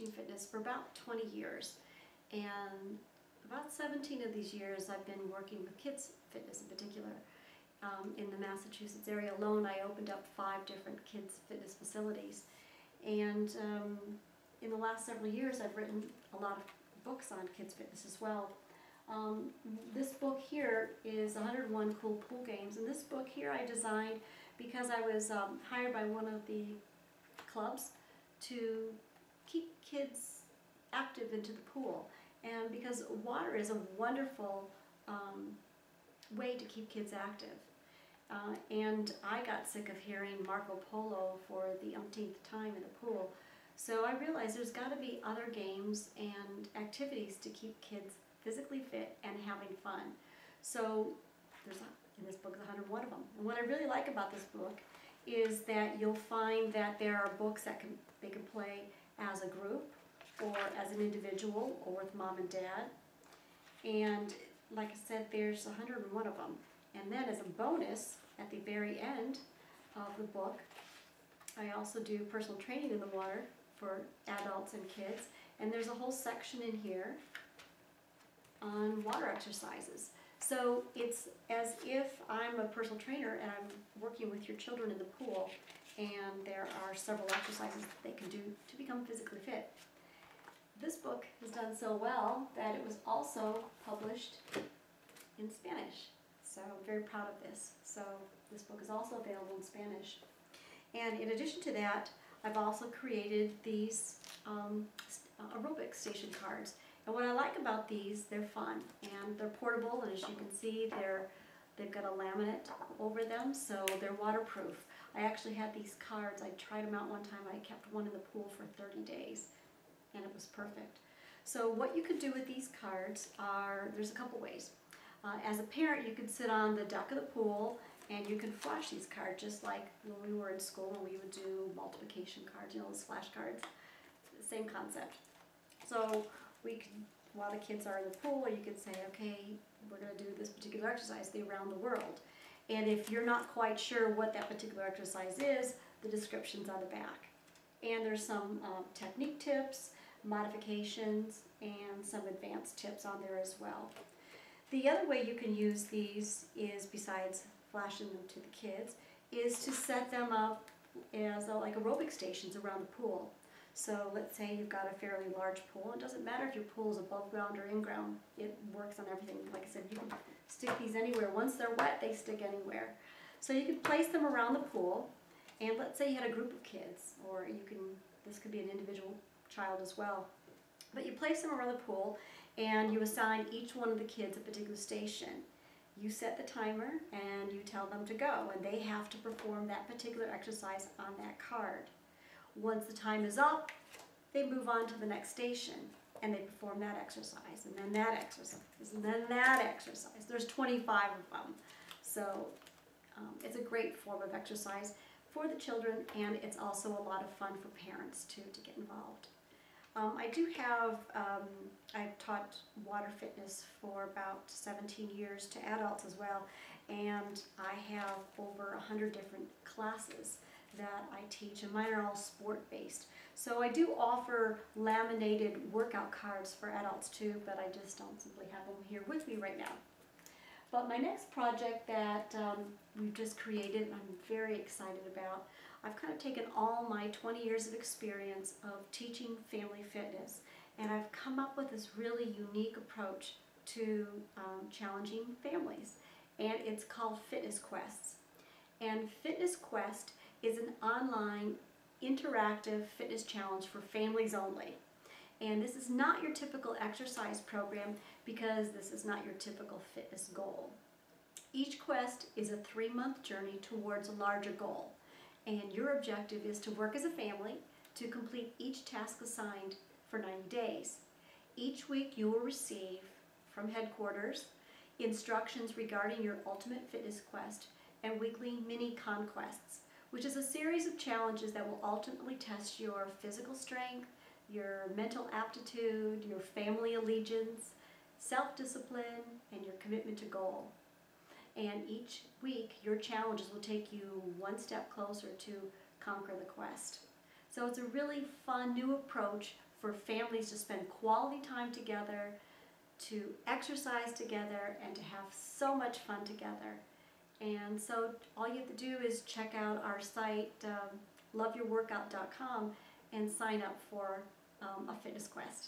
teaching fitness for about 20 years. And about 17 of these years I've been working with kids fitness in particular. In the Massachusetts area alone, I opened up 5 different kids fitness facilities. And in the last several years, I've written a lot of books on kids fitness as well. This book here is 101 Cool Pool Games, and this book here I designed because I was hired by one of the clubs to keep kids active into the pool, and because water is a wonderful way to keep kids active. And I got sick of hearing Marco Polo for the umpteenth time in the pool, so I realized there's got to be other games and activities to keep kids physically fit and having fun. So in this book is 101 of them. And what I really like about this book is that you'll find that there are books that they can play as a group or as an individual or with mom and dad. And like I said, there's 101 of them. And then as a bonus, at the very end of the book, I also do personal training in the water for adults and kids. And there's a whole section in here on water exercises. So it's as if I'm a personal trainer and I'm working with your children in the pool, and there are several exercises that they can do to become physically fit. This book has done so well that it was also published in Spanish. So I'm very proud of this. So this book is also available in Spanish. And in addition to that, I've also created these aerobic station cards. And what I like about these, they're fun and they're portable, and as you can see, they've got a laminate over them, so they're waterproof. I actually had these cards, I tried them out one time, I kept one in the pool for 30 days, and it was perfect. So what you could do with these cards are, there's a couple ways. As a parent, you could sit on the deck of the pool and you can flash these cards, just like when we were in school and we would do multiplication cards, you know, those flash cards. Same concept. So we could, while the kids are in the pool, you could say, okay, we're going to do this particular exercise, the around the world. And if you're not quite sure what that particular exercise is, the description's on the back. And there's some technique tips, modifications, and some advanced tips on there as well. The other way you can use these is, besides flashing them to the kids, is to set them up as like aerobic stations around the pool. So let's say you've got a fairly large pool. It doesn't matter if your pool is above ground or in ground. It works on everything. Like I said, you can stick these anywhere. Once they're wet, they stick anywhere. So you can place them around the pool, and let's say you had a group of kids, or this could be an individual child as well. But you place them around the pool, and you assign each one of the kids a particular station. You set the timer, and you tell them to go, and they have to perform that particular exercise on that card. Once the time is up, they move on to the next station, and they perform that exercise, and then that exercise, and then that exercise. There's 25 of them. So it's a great form of exercise for the children, and it's also a lot of fun for parents too to get involved. I do have, I've taught water fitness for about 17 years to adults as well, and I have over 100 different classes that I teach, and mine are all sport-based. So I do offer laminated workout cards for adults too, but I just don't simply have them here with me right now. But my next project that we've just created, and I'm very excited about, I've kind of taken all my 20 years of experience of teaching family fitness, and I've come up with this really unique approach to challenging families, and it's called Fitness Quests. And Fitness Quest is an online interactive fitness challenge for families only. And this is not your typical exercise program, because this is not your typical fitness goal. Each quest is a 3-month journey towards a larger goal, and your objective is to work as a family to complete each task assigned for 90 days. Each week you will receive from headquarters instructions regarding your ultimate fitness quest and weekly mini conquests, which is a series of challenges that will ultimately test your physical strength, your mental aptitude, your family allegiance, self-discipline, and your commitment to goal. And each week, your challenges will take you one step closer to conquer the quest. So it's a really fun new approach for families to spend quality time together, to exercise together, and to have so much fun together. And so all you have to do is check out our site, loveyourworkout.com, and sign up for a Fitness Quest.